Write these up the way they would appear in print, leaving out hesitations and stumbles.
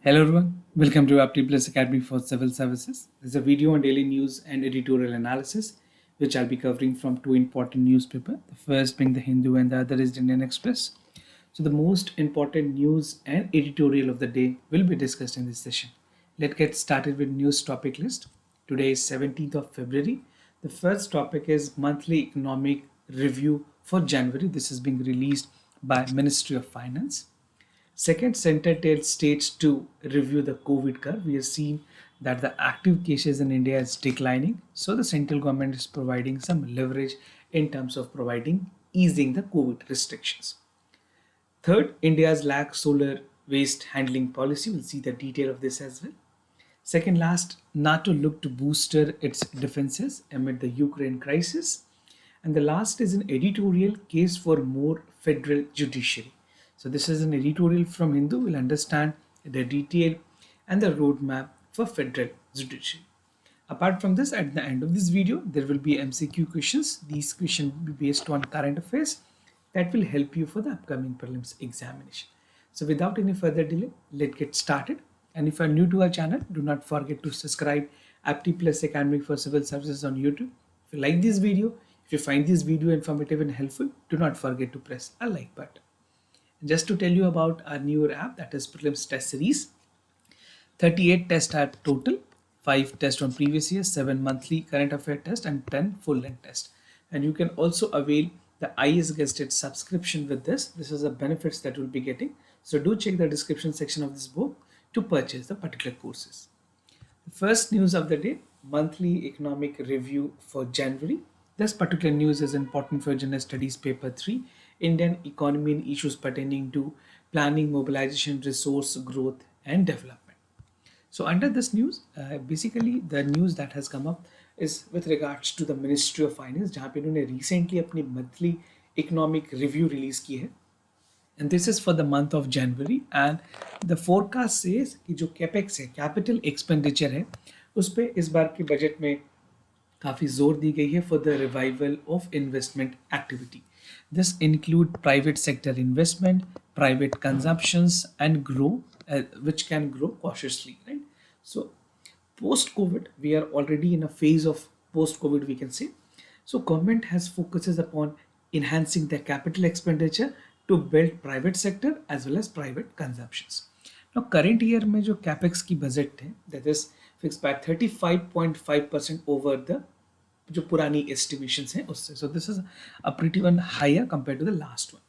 Hello everyone, welcome to Apti Plus Academy for Civil Services. This is a video on daily news and editorial analysis, which I'll be covering from two important newspapers. The first being the Hindu and the other is the Indian Express. So the most important news and editorial of the day will be discussed in this session. Let's get started with news topic list. Today is 17th of February. The first topic is monthly economic review for January. This is being released by Ministry of Finance. Second, center tells states to review the COVID curve. We have seen that the active cases in India is declining. So the central government is providing some leverage in terms of providing easing the COVID restrictions. Third, India's lax solar waste handling policy. We'll see the detail of this as well. Second last, NATO looked to booster its defenses amid the Ukraine crisis. And the last is an editorial case for more federal judiciary. So this is an editorial from Hindu. We'll understand the detail and the roadmap for federal judiciary. Apart from this, at the end of this video, there will be MCQ questions. These questions will be based on current affairs that will help you for the upcoming prelims examination. So without any further delay, let's get started. And if you are new to our channel, do not forget to subscribe Apti Plus Academy for Civil Services on YouTube. If you like this video, if you find this video informative and helpful, do not forget to press a like button. Just to tell you about our newer app, that is Prelims Test series. 38 tests are total, 5 tests on previous year, 7 monthly current affair test and 10 full length test. And you can also avail the IS Guested subscription with this. This is the benefits that you'll be getting. So do check the description section of this book to purchase the particular courses. The first news of the day, monthly economic review for January. This particular news is important for General Studies Paper 3, Indian economy and issues pertaining to planning, mobilization, resource growth and development. So under this news, basically the news that has come up is with regards to the Ministry of Finance, जहाँ पे इन्होंने recently अपनी monthly economic review release की है. And this is for the month of January, and the forecast says कि जो Capex है, capital expenditure है, उस पे इस बार की बजट में काफ़ी जोर दी गई है for the revival of investment activity. This include private sector investment, private consumptions, and which can grow cautiously, right? So post-COVID, we are already in a phase of post-COVID, we can say. So government has focuses upon enhancing their capital expenditure to build private sector as well as private consumptions. Now current year में जो capex की budget है, that is fixed by 35.5% over the जो पुरानी estimations हैं उससे. So this is a pretty one higher compared to the last one.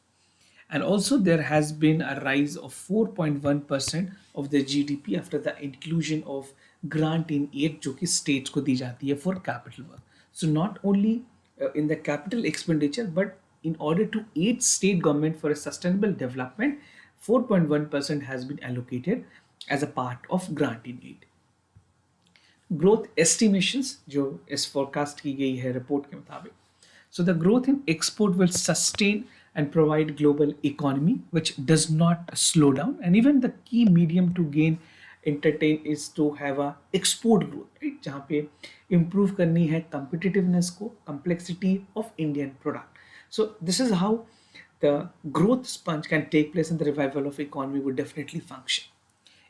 And also there has been a rise of 4.1% of the GDP after the inclusion of grant in aid जो कि states को दी जाती है for capital work. So not only in the capital expenditure, but in order to aid state government for a sustainable development, 4.1% has been allocated as a part of grant in aid. Growth estimations जो इस forecast की गई है report के मुताबिक. So the growth in export will sustain and provide global economy which does not slow down, and even the key medium to gain entertain is to have a export growth, right? जहाँ पे improve करनी है competitiveness को, complexity of Indian product. So this is how the growth sponge can take place and the revival of economy would definitely function.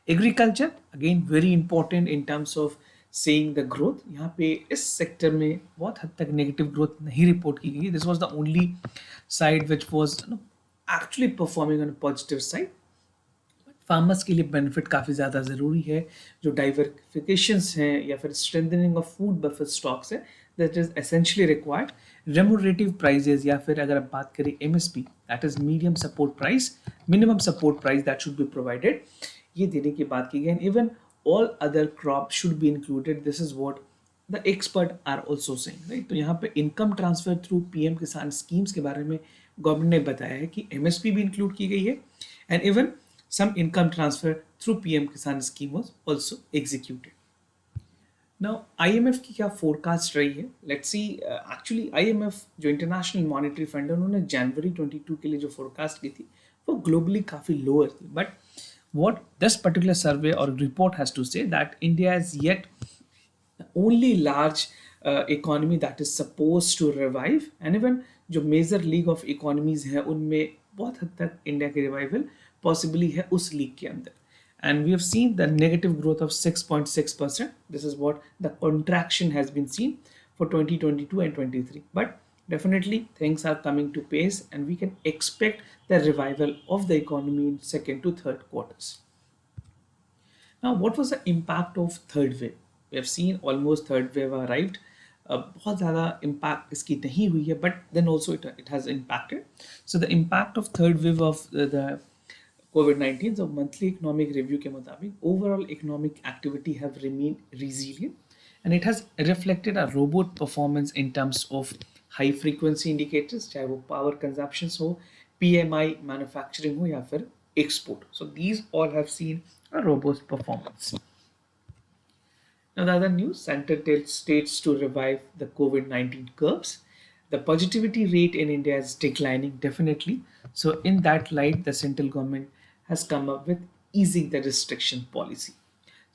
Agriculture, again very important in terms of seeing the growth. यहाँ पे इस sector में बहुत हद तक negative growth नहीं report की गई. This was the only side which was actually performing on positive side. Farmers के लिए बेनिफिट काफ़ी ज़्यादा ज़रूरी है. जो डाइवर्सिफिकेशंस हैं या फिर strengthening of food buffer stocks है, that is essentially required. Remunerative prices या फिर अगर आप बात करें MSP, that is medium support price, minimum support price that should be provided, ये देने की बात की गई. Even all other crops should be included. This is what the experts are also saying, right? तो यहाँ पे income transfer through PM किसान schemes के बारे में गवर्नमेंट ने बताया है कि MSP भी इंक्लूड की गई है, and even some income transfer through PM किसान scheme was also executed. Now IMF की क्या forecast रही है? Let's see. Actually IMF जो इंटरनेशनल मॉनेटरी फंड है, उन्होंने जनवरी 22 के लिए जो forecast की थी वो ग्लोबली काफ़ी लोअर थी. But what this particular survey or report has to say that India is yet the only large economy that is supposed to revive, and even जो major league of economies है उनमें बहुत हद तक India की revival possibly है उस league के अंदर. and we have seen the negative growth of 6.6%. This is what the contraction has been seen for 2022 and 23. But definitely things are coming to pace, and we can expect the revival of the economy in second to third quarters. Now, what was the impact of third wave? We have seen almost third wave arrived. बहुत ज़्यादा impact इसकी नहीं हुई है, but then also it has impacted. So the impact of third wave of the COVID-19, so monthly economic review के मुताबिक overall economic activity have remained resilient, and it has reflected a robust performance in terms of high frequency indicators, चाहे वो power consumption हो, PMI manufacturing हो या फिर export. So these all have seen a robust performance. Now, the other news, center tells states to revive the COVID-19 curves. The positivity rate in India is declining definitely. So, in that light, the central government has come up with easing the restriction policy.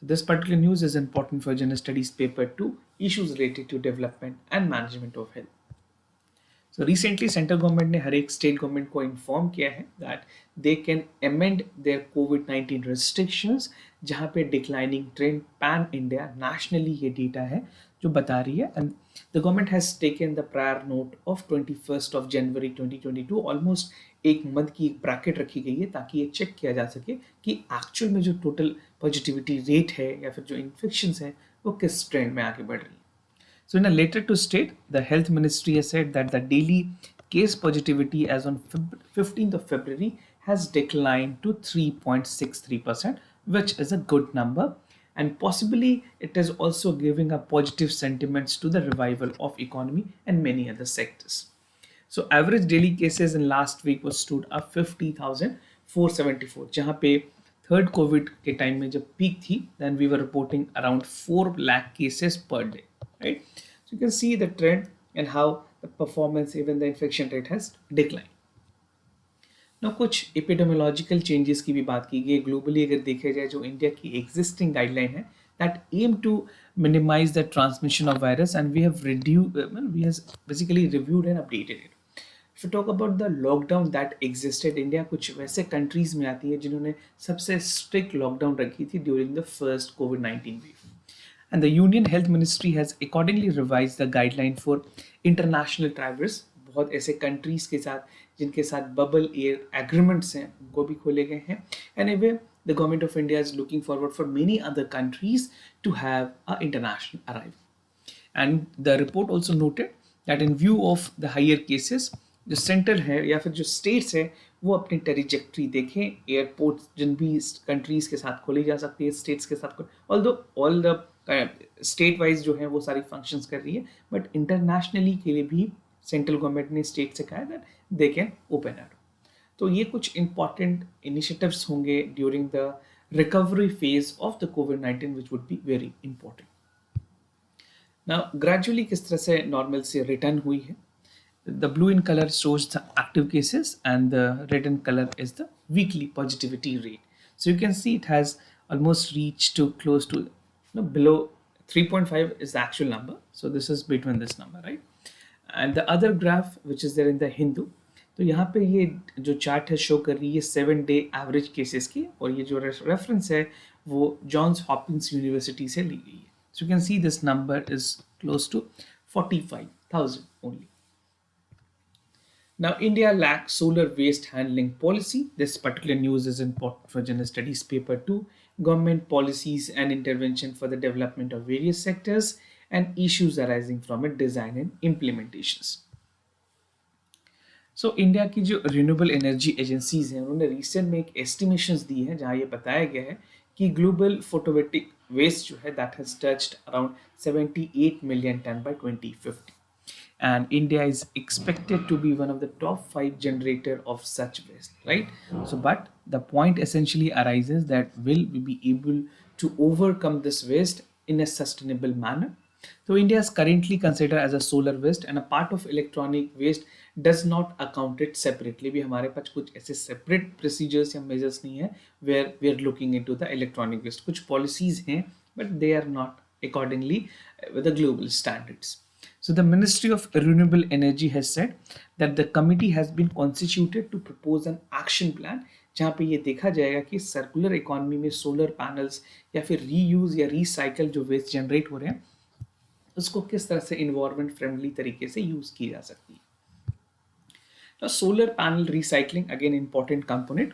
So, this particular news is important for General Studies Paper 2, issues related to development and management of health. So recently central government ने हर एक state government को inform किया है that they can amend their कोविड-19 restrictions, जहाँ पे declining trend pan India nationally ये डेटा है जो बता रही है, and the government has taken the prior note of 21st of January 2022. Almost एक मंथ की एक ब्रैकेट रखी गई है ताकि ये चेक किया जा सके कि एक्चुअल में जो टोटल पॉजिटिविटी रेट है या फिर जो इन्फेक्शंस है वो किस ट्रेंड में आगे बढ़ रही है. So, in a letter to state, the health ministry has said that the daily case positivity as on 15th of February has declined to 3.63%, which is a good number, and possibly it is also giving a positive sentiments to the revival of economy and many other sectors. So average daily cases in last week was stood at 50,474, जहाँ पे third Covid के time में जब peak थी, then we were reporting around 4 lakh cases per day. Right, so you can see the trend and how the performance, even the infection rate has declined. Now कुछ epidemiological changes की भी बात की गई globally. अगर देखा जाए जो इंडिया की existing guideline है that aim to minimize the transmission of virus, and we have basically reviewed and updated it. If you talk about the lockdown that existed, India कुछ वैसे countries में आती है जिन्होंने सबसे strict lockdown रखी थी during the first COVID-19 wave. And the Union Health Ministry has accordingly revised the guideline for international travelers. बहुत ऐसे countries के साथ जिनके साथ bubble air agreements हैं उनको भी खोले गए हैं. Anyway, the government of India is looking forward for many other countries to have an international arrival. And the report also noted that in view of the higher cases, जो central है या फिर जो स्टेट्स है वो अपनी trajectory देखें. Airport जिन भी कंट्रीज के साथ खोली जा सकती है स्टेट्स के साथ, ऑल द स्टेट वाइज जो है वो सारी फंक्शंस कर रही है, बट इंटरनेशनली के लिए भी सेंट्रल गवर्नमेंट ने स्टेट से कहा that they can open it. तो ये कुछ इंपॉर्टेंट इनिशिएटिव्स होंगे during the recovery phase of the covid which would be very important. Now gradually किस तरह से नॉर्मल से रिटर्न हुई है. The blue in color shows the active cases and the red in color is the weekly positivity rate. So you can see it has almost reached to close to below 3.5 is the actual number. So this is between this number, right? And the other graph which is there in the Hindu, तो यहाँ पे ये जो chart है show कर रही है 7-day average cases की, और ये जो रेफरेंस है वो जॉन्स हॉपकिंस यूनिवर्सिटी से ली गई है. So you can see this number is close to 45,000 only. Now, India lacks solar waste handling policy. This particular news is important for General Studies Paper 2, government policies and intervention for the development of various sectors and issues arising from it, design and implementations. So, India की जो renewable energy agencies हैं उन्होंने recent में एक estimations दी हैं जहाँ ये बताया गया है कि ग्लोबल फोटोवोल्टिक वेस्ट जो है that has touched around 78 million ton by 2050. And India is expected to be one of the top 5 generator of such waste, right? So, but the point essentially arises that will we be able to overcome this waste in a sustainable manner? So, India is currently considered as a solar waste, and a part of electronic waste does not account it separately. भी हमारे पास कुछ ऐसे separate procedures या measures नहीं है where we are looking into the electronic waste. कुछ policies हैं, but they are not accordingly with the global standards. So the Ministry of Renewable Energy has said that the committee has been constituted to propose an action plan जहाँ पे ये देखा जाएगा कि circular economy में solar panels या फिर reuse या रिसाइकल जो वेस्ट जनरेट हो रहे हैं उसको किस तरह से इन्वायरमेंट फ्रेंडली तरीके से यूज की जा सकती है. तो solar panel recycling again important component,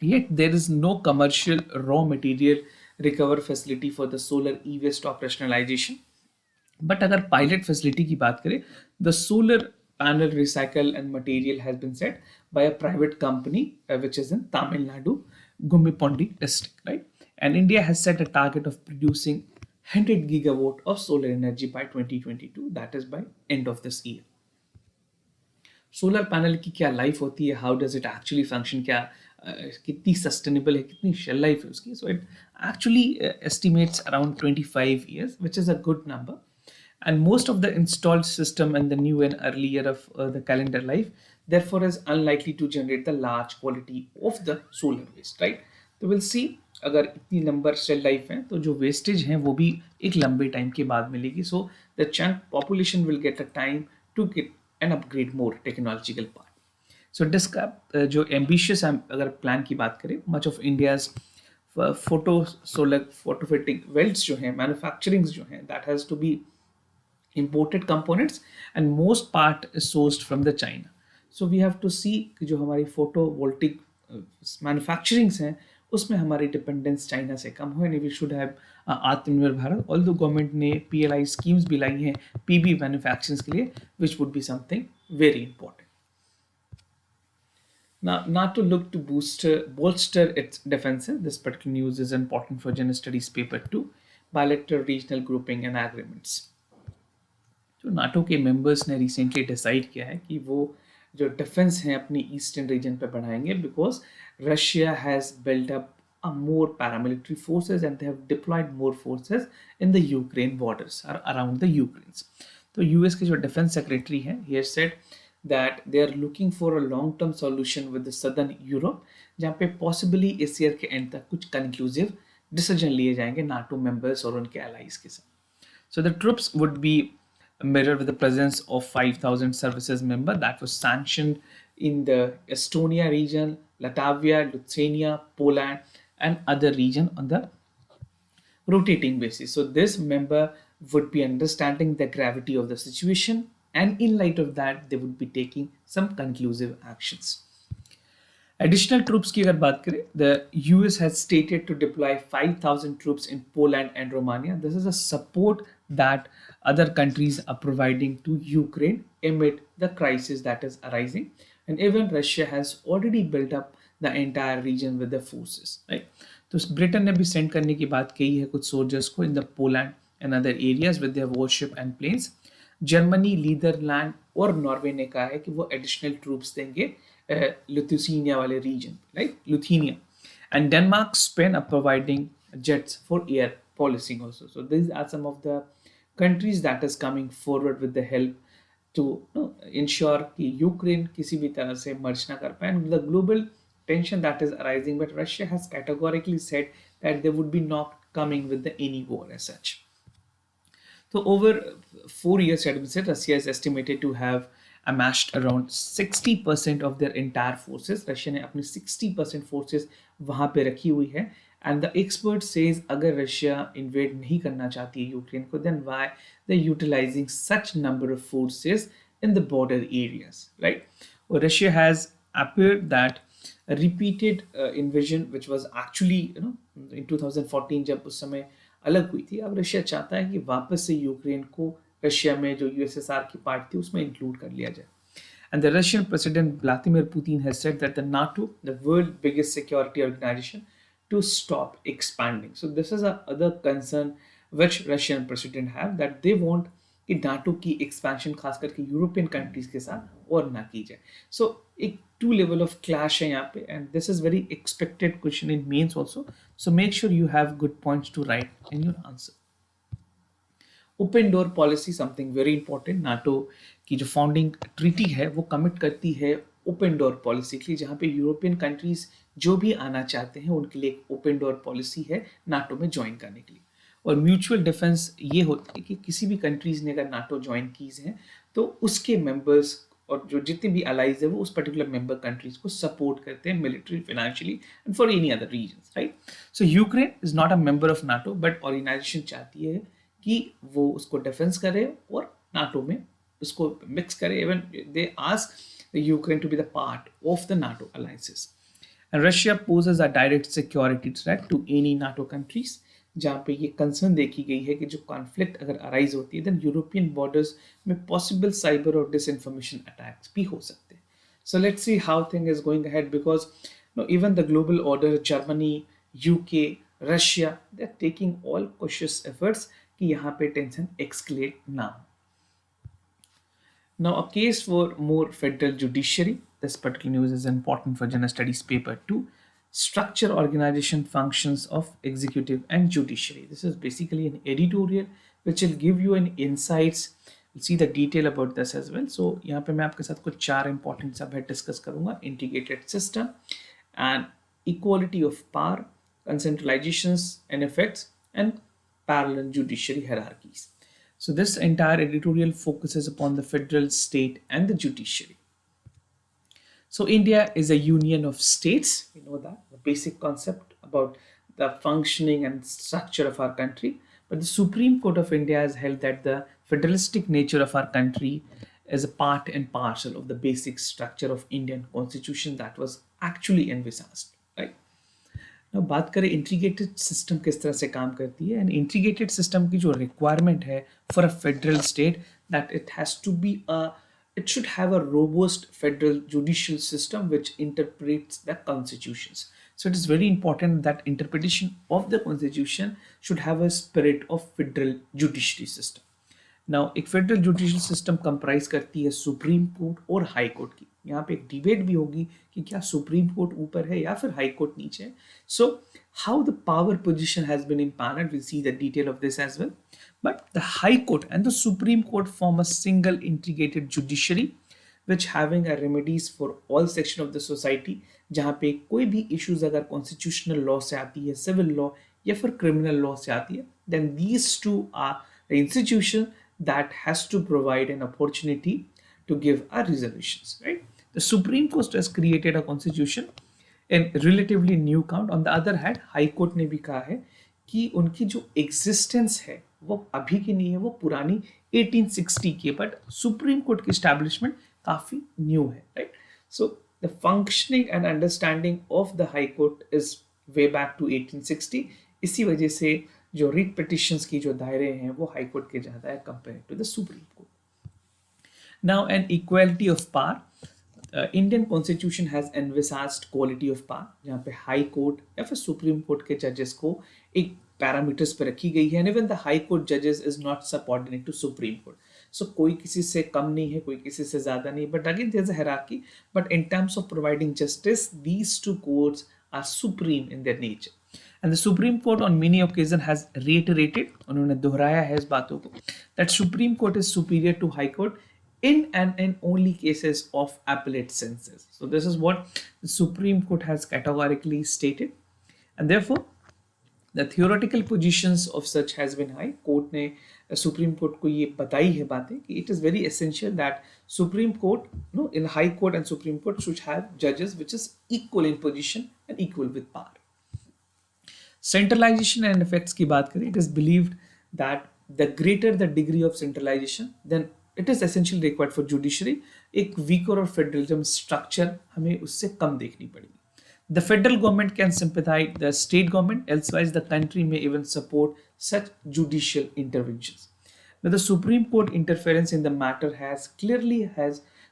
yet there is no commercial raw material recover facility for the solar e-waste operationalization. But अगर पायलट फैसिलिटी की बात करें, the solar panel recycle and material has been set by a private company which is in Tamil Nadu, Gummipondi district, right? And India has set a target of producing 100 gigawatt of solar energy by 2022, that is by end of this year. Solar panel की क्या life होती है, how does it actually function, क्या कितनी sustainable है, कितनी shell life है उसकी. So it actually estimates around 25 years, which is a good number. And most of the installed system in the new and early year of the calendar life therefore is unlikely to generate the large quality of the solar waste, right? तो will see, अगर इतनी number shell life है तो जो wastage हैं वो भी एक लंबे टाइम के बाद मिलेगी. So the chunk population will get a time to get and upgrade more technological part. So डिस्का जो एम्बिशियस अगर प्लान की बात करें, much of India's photo solar photovoltaic belts जो हैं, मैन्युफैक्चरिंग्स जो हैं, that has to be imported components and most part is sourced from the China. So we have to see कि जो हमारी photovoltaic manufacturings हैं उसमें हमारी डिपेंडेंस चाइना से कम हो. वी शुड हैव आत्मनिर्भर भारत. ऑल्दो गवर्नमेंट ने PLI स्कीम्स भी लाई हैं PV मैन्युफैक्चरिंग के लिए, which would be something very important. Now, NATO look to bolster its defenses. This particular news is important for General Studies Paper 2, bilateral regional grouping and agreements. जो NATO के members ने recently decide किया है कि वो जो defence हैं अपनी ईस्टर्न रीजन पे बढ़ाएंगे, because Russia has built up a more paramilitary forces and they have deployed more forces in the Ukraine borders or around the Ukraines. तो यूएस के जो डिफेंस सेक्रेटरी हैं, he has said that they are looking for a long term solution with the southern Europe, जहाँ पे possibly इस year के and तक कुछ कंक्लूसिव डिसीजन लिए जाएंगे नाटो मेंबर्स और उनके allies के साथ. So the troops would be mirrored with the presence of 5,000 services member that was sanctioned in the Estonia region, Latvia, Lithuania, Poland, and other region on the rotating basis. So this member would be understanding the gravity of the situation, and in light of that, they would be taking some conclusive actions. Additional troops की अगर बात करें, the US has stated to deploy 5,000 troops in Poland and Romania. This is a support that other countries are providing to Ukraine amid the crisis that is arising. And even Russia has already built up the entire region with the forces, right? तो Britain ने भी send करने की बात कही है कुछ soldiers को in the Poland and other areas with their warship and planes. Germany, Netherland और नॉर्वे ने कहा है कि वो एडिशनल ट्रूप्स देंगे लिथुआनिया वाले region, right, Lithuania. And Denmark, Spain are providing jets for air policing also. So these are some of the countries that is coming forward with the help to ensure कि Ukraine किसी भी तरह से मर्ज ना कर पाए. And the global tension that is arising, but Russia has categorically said that they would be not coming with the any war as such. So over 4 years, Russia is estimated to have amassed around 60% of their entire forces. Russia ने अपनी 60% forces वहाँ पे रखी हुई है. And the expert says अगर Russia invade नहीं करना चाहती है यूक्रेन को, then why they're utilizing such number of forces in the border areas, right? Well, Russia has appeared that a repeated invasion which was actually in 2014 जब उस समय अलग हुई थी, अब रशिया चाहता है कि वापस से यूक्रेन को रशिया में जो यूएसएसआर की पार्ट थी उसमें इंक्लूड कर लिया जाए. And the Russian President Vladimir Putin has said that the NATO, the world's biggest security organization, to stop expanding. So this is another concern which Russian president have, that they want कि NATO की expansion खास करके European countries के साथ और ना की जाए. सो एक टू लेवल ऑफ क्लैश है यहाँ पे, and this is very expected question in mains also. So make sure you have good points to write in your answer. Open door policy something very important. NATO की जो founding treaty है वो commit करती है open door policy के लिए, जहाँ पे यूरोपियन कंट्रीज जो भी आना चाहते हैं उनके लिए एक ओपन डोर पॉलिसी है नाटो में ज्वाइन करने के लिए. और म्यूचुअल डिफेंस ये होता है कि किसी भी कंट्रीज ने अगर नाटो ज्वाइन कीज हैं तो उसके मेंबर्स और जो जितने भी अलाइज है वो उस पर्टिकुलर मेंबर कंट्रीज को सपोर्ट करते हैं military, financially and for any other reasons, right? So Ukraine is not a member of NATO, but organisation चाहती है कि वो उसको डिफेंस करे और नाटो में उसको मिक्स करे. Even they ask the Ukraine to be the part of the NATO alliances. And Russia poses a direct security threat to any NATO countries, जहाँ पे ये कंसर्न देखी गई है कि जो कॉन्फ्लिक्ट अगर अराइज होती है देन यूरोपियन बॉर्डर्स में पॉसिबल साइबर और डिसइंफॉर्मेशन अटैक्स भी हो सकते हैं. So let's see how thing is going ahead, because even the global order, Germany, UK, Russia, they are taking all cautious efforts कि यहाँ पे टेंशन एक्सक्लेट ना हो. Now, a case for more federal judiciary. This particular news is important for General Studies paper 2. Structure, organization, functions of executive and judiciary. This is basically an editorial which will give you an insights. We'll see the detail about this as well. So यहाँ पे मैं आपके साथ कुछ 4 important सबहेड discuss करूँगा. Integrated system and equality of power, centralizations and effects, and parallel judiciary hierarchies. So this entire editorial focuses upon the federal, state, and the judiciary. So India is a union of states. We know that, the basic concept about the functioning and structure of our country. But the Supreme Court of India has held that the federalistic nature of our country is a part and parcel of the basic structure of Indian constitution that was actually envisaged, right? Now बात करें integrated system किस तरह से काम करती है. And integrated system की जो रिक्वायरमेंट है for a federal state, that it has to be it should have a robust federal judicial system which interprets the constitutions. So it is very important that interpretation of the constitution should have a spirit of federal judiciary system. Now एक federal judicial system comprise करती है supreme court और high court की. यहाँ पे एक debate भी होगी कि क्या सुप्रीम कोर्ट ऊपर है या फिर हाई कोर्ट नीचे है. So how the power position has been empanelled, we see the detail of this as well. But the high Court and the supreme Court form a single integrated judiciary which having a remedies for all section of the society. जहाँ पे कोई भी issues अगर constitutional law से आती है, civil law या फिर criminal law से आती है, then these two are the institution that has to provide an opportunity to give a resolutions, right? The Supreme Court has created a constitution in relatively new count. On the other hand, High Court ने भी कहा है कि उनकी जो existence है वो अभी की नहीं है, वो पुरानी 1860 की है. बट सुप्रीम कोर्ट की स्टैब्लिशमेंट काफी न्यू है, right? So the functioning and understanding of the high Court is way back to 1860. इसी वजह से जो रिट पिटिशंस की जो दायरे हैं वो हाई कोर्ट के ज़्यादा है compare to the supreme court. Now an equality of power. Indian constitution has envisaged quality of power, जहाँ पे हाई कोर्ट या फिर सुप्रीम कोर्ट के जजेस को एक पैरामीटर्स पे रखी गई है. And even the high court जजेस is not subordinate to supreme court. So कोई किसी से कम नहीं है, कोई किसी से ज़्यादा नहीं, but again there is a hierarchy. But in terms of providing justice, these two courts are supreme in their nature. And the Supreme Court on many occasions has reiterated, उन्होंने दोहराया है इस बातों को, that Supreme Court is superior to High Court in and in only cases of appellate senses. So this is what the Supreme Court has categorically stated, and therefore the theoretical positions of such has been high. Court ने Supreme Court को ये बताई है बातें कि it is very essential that Supreme Court, in High Court and Supreme Court should have judges which is equal in position and equal with power. Centralization and effects की बात करें, it is believed that the greater the degree of centralization, then it is essentially required for judiciary. एक weaker और federalism structure हमें उससे कम देखनी पड़ेगी. The federal government can sympathize the state government, elsewise the country may even support such judicial interventions. Now the Supreme Court interference in the matter has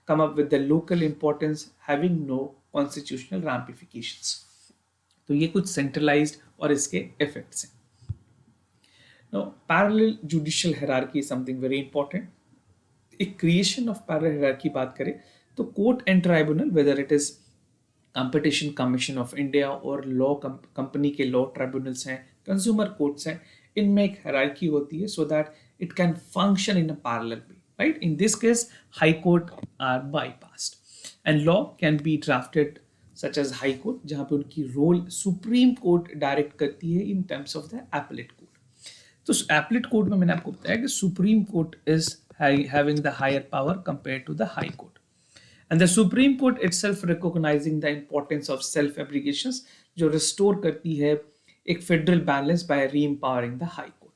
come up with the local importance having no constitutional ramifications. तो ये कुछ centralised और इसके effects हैं. Now parallel judicial hierarchy is something very important. एक creation of parallel hierarchy बात करें तो court and tribunal, whether it is Competition Commission of India और लॉ कंपनी के लॉ ट्राइब्यूनल्स हैं, कंज्यूमर कोर्ट्स हैं, इनमें एक हायरार्की होती है so that it can function in a parallel way, right? In this case High Court are bypassed and law can be drafted such as High Court, जहाँ पे उनकी रोल सुप्रीम कोर्ट डायरेक्ट करती है in terms of the appellate court. तो appellate court में मैंने आपको बताया कि Supreme Court is having the higher power compare to the high Court. And the Supreme Court itself recognizing the importance of self abrogations जो restore करती है एक federal balance by re-empowering the High Court.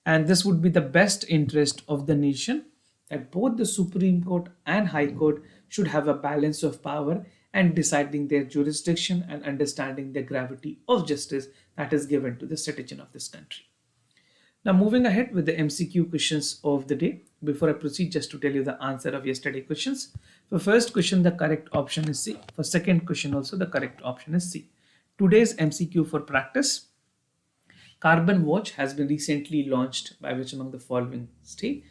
And this would be the best interest of the nation that both the Supreme Court and High Court should have a balance of power and deciding their jurisdiction and understanding the gravity of justice that is given to the citizen of this country. Now, moving ahead with the MCQ questions of the day. Before I proceed, just to tell you the answer of yesterday questions. For first question, the correct option is C. For second question, also the correct option is C. Today's MCQ for practice. Carbon Watch has been recently launched by which among the following state?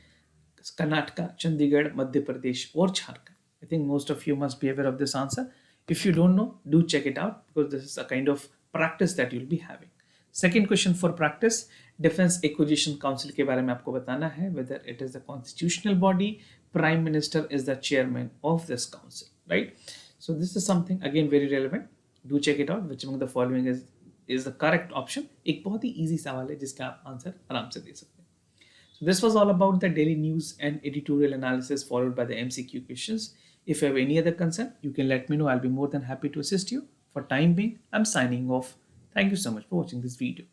Karnataka, Chandigarh, Madhya Pradesh, or Jharkhand. I think most of you must be aware of this answer. If you don't know, do check it out because this is a kind of practice that you'll be having. Second question for practice, Defense Acquisition Council के बारे में आपको बताना है whether it is a constitutional body, Prime Minister is the chairman of this council, right? So this is something again very relevant. Do check it out. Which among the following is the correct option? एक बहुत ही easy सवाल है जिसका आप answer आराम से दे सकते हैं. So this was all about the daily news and editorial analysis followed by the MCQ questions. If you have any other concern, you can let me know. I'll be more than happy to assist you. For time being, I'm signing off. Thank you so much for watching this video.